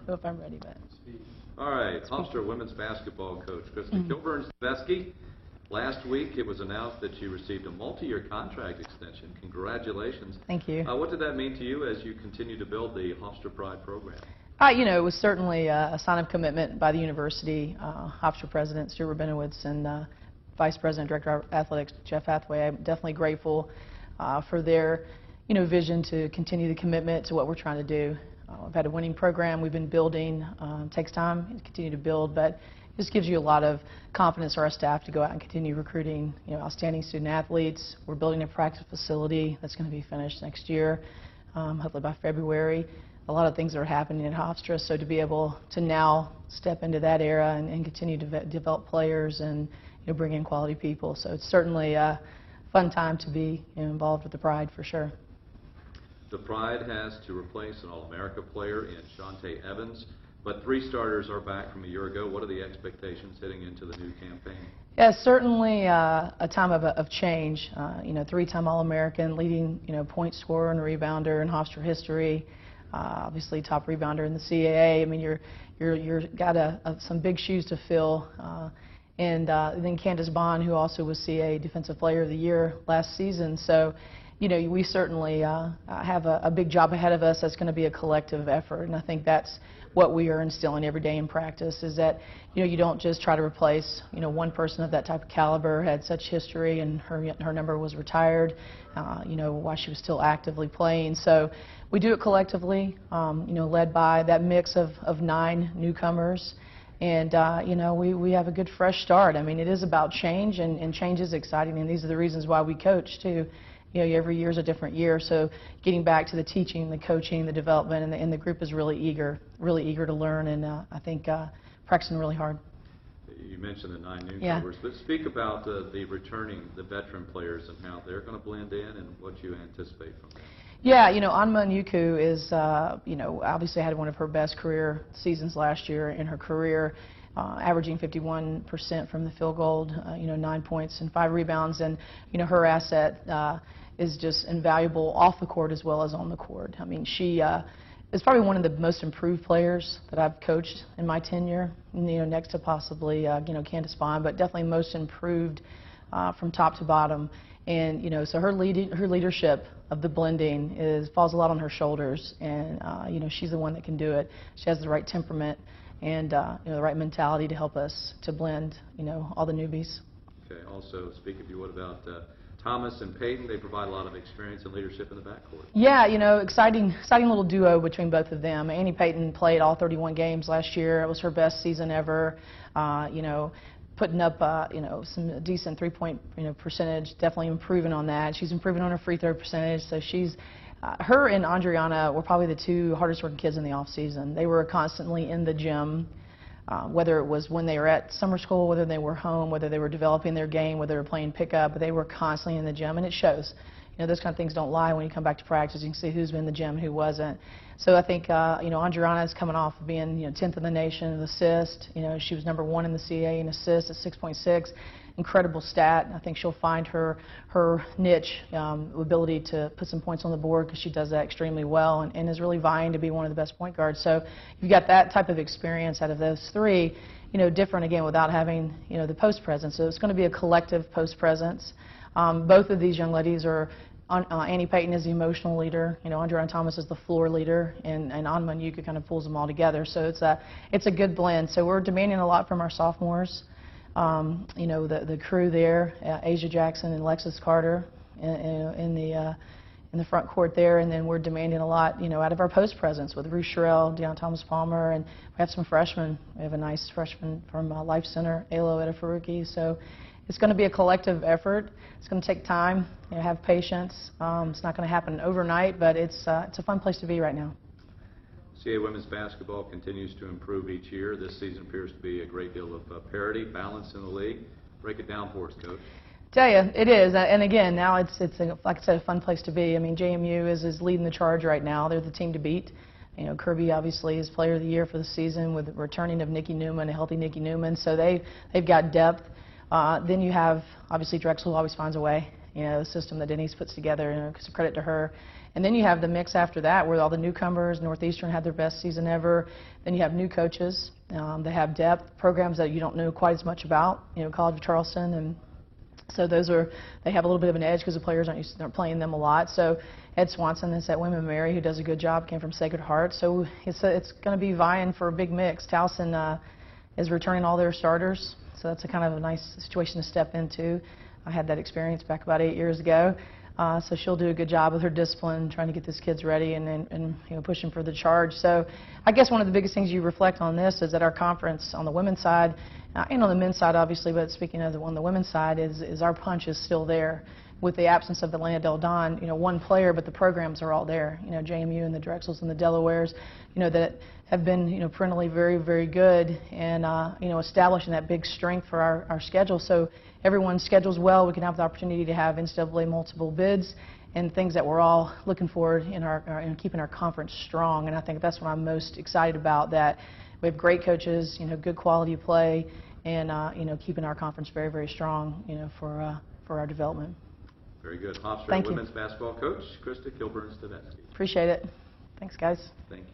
know if I'm ready, but. All right, Hofstra women's basketball coach, Krista Kilburn-Steveski. Last week it was announced that you received a multi-year contract extension. Congratulations. Thank you. What did that mean to you as you continue to build the Hofstra Pride program? You know, it was certainly a sign of commitment by the university. Hofstra President Stuart Rabinowitz and Vice President Director of Athletics Jeff Hathaway. I'm definitely grateful for their, vision to continue the commitment to what we're trying to do. We've had a winning program. We've been building. It takes time to continue to build, but it just gives you a lot of confidence for our staff to go out and continue recruiting, outstanding student athletes. We're building a practice facility that's going to be finished next year, hopefully by February. A lot of things are happening at Hofstra, so to be able to now step into that era and continue to develop players and bring in quality people. So it's certainly a fun time to be involved with the Pride for sure. The Pride has to replace an All-America player in Shante Evans, but 3 starters are back from a year ago. What are the expectations heading into the new campaign? Yeah, certainly a time of change. 3-time All-American, leading point scorer and rebounder in Hofstra history. Obviously, top rebounder in the CAA. I mean, you're got some big shoes to fill. And then Candace Bond, who also was CAA Defensive Player of the Year last season. So, we certainly have a big job ahead of us. That's going to be a collective effort, and I think that's what we are instilling every day in practice. Is that you don't just try to replace one person of that type of caliber, had such history, and her number was retired. While she was still actively playing. So we do it collectively, led by that mix of 9 newcomers. And, we have a good fresh start. I mean, it is about change, and change is exciting, and these are the reasons why we coach, too. Every year is a different year, so getting back to the teaching, the coaching, the development, and the group is really eager to learn, and I think practicing really hard. You mentioned the 9 newcomers, but speak about the veteran players and how they're going to blend in and what you anticipate from them. Yeah, Anma Nyuku is, obviously had one of her best career seasons last year in her career, averaging 51% from the field goal, 9 points and 5 rebounds, and, her asset is just invaluable off the court as well as on the court. I mean, she is probably one of the most improved players that I've coached in my tenure, next to possibly, Candace Bond, but definitely most improved from top to bottom. And, so her leadership of the blending falls a lot on her shoulders, and, she's the one that can do it. She has the right temperament and, the right mentality to help us to blend, all the newbies. Okay. Also, speak if you would about Thomas and Peyton. They provide a lot of experience and leadership in the backcourt. Yeah, exciting little duo between both of them. Annie Peyton played all 31 games last year. It was her best season ever. Putting up, some decent three-point, percentage, definitely improving on that. She's improving on her free throw percentage, so she's, her and Andriana were probably the 2 hardest working kids in the off season. They were constantly in the gym, whether it was when they were at summer school, whether they were home, whether they were developing their game, whether they were playing pickup, but they were constantly in the gym, and it shows. Those kind of things don't lie when you come back to practice. You can see who's been in the gym and who wasn't. So I think, Andriana is coming off of being, 10th in the nation in assist. She was number 1 in the CAA in assists at 6.6. Incredible stat. I think she'll find her niche, ability to put some points on the board, because she does that extremely well and is really vying to be one of the best point guards. So you've got that type of experience out of those 3, different again without having, the post presence. So it's going to be a collective post presence. Both of these young ladies are, Annie Peyton is the emotional leader, Andriana Thomas is the floor leader, and Anma Nyuku kind of pulls them all together. So it's a good blend. So we're demanding a lot from our sophomores. The crew there, Asia Jackson and Lexus Carter in the front court there, and then we're demanding a lot, out of our post presence with Ruth Sherrill, Deion Thomas Palmer, and we have some freshmen. We have a nice freshman from Life Center, Alo Etafaruki. So it's going to be a collective effort. It's going to take time. Have patience. It's not going to happen overnight, but it's a fun place to be right now. CAA women's basketball continues to improve each year. This season appears to be a great deal of parity, balance in the league. Break it down for us, Coach. Tell you, it is, and again, now it's like I said, a fun place to be. I mean, JMU is leading the charge right now. They're the team to beat. Kirby obviously is Player of the Year for the season with the returning of Nikki Newman, a healthy Nikki Newman. So they've got depth. Then you have obviously Drexel always finds a way. The system that Denise puts together, it's a credit to her. And then you have the mix after that where all the newcomers, Northeastern had their best season ever. Then you have new coaches. They have depth, programs that you don't know quite as much about, College of Charleston. And so they have a little bit of an edge because the players aren't playing them a lot. So Ed Swanson is at William & Mary, who does a good job, came from Sacred Heart. So it's going to be vying for a big mix. Towson is returning all their starters, so that's a kind of a nice situation to step into. I had that experience back about 8 years ago. So she'll do a good job with her discipline, trying to get these kids ready and pushing for the charge. So I guess one of the biggest things you reflect on this is that our conference on the women's side, and on the men's side obviously, but speaking of on the women's side, is our punch is still there. With the absence of Atlanta Del Don, one player, but the programs are all there. JMU and the Drexels and the Delawares, that have been, perennially very, very good, and establishing that big strength for our schedule. So everyone schedules well. We can have the opportunity to have NCAA multiple bids and things that we're all looking forward in keeping our conference strong. And I think that's what I'm most excited about. That we have great coaches, good quality of play, and keeping our conference very, very strong, for our development. Very good. Hofstra Thank you. women's basketball coach, Krista Kilburn-Stavisky. Appreciate it. Thanks, guys. Thank you.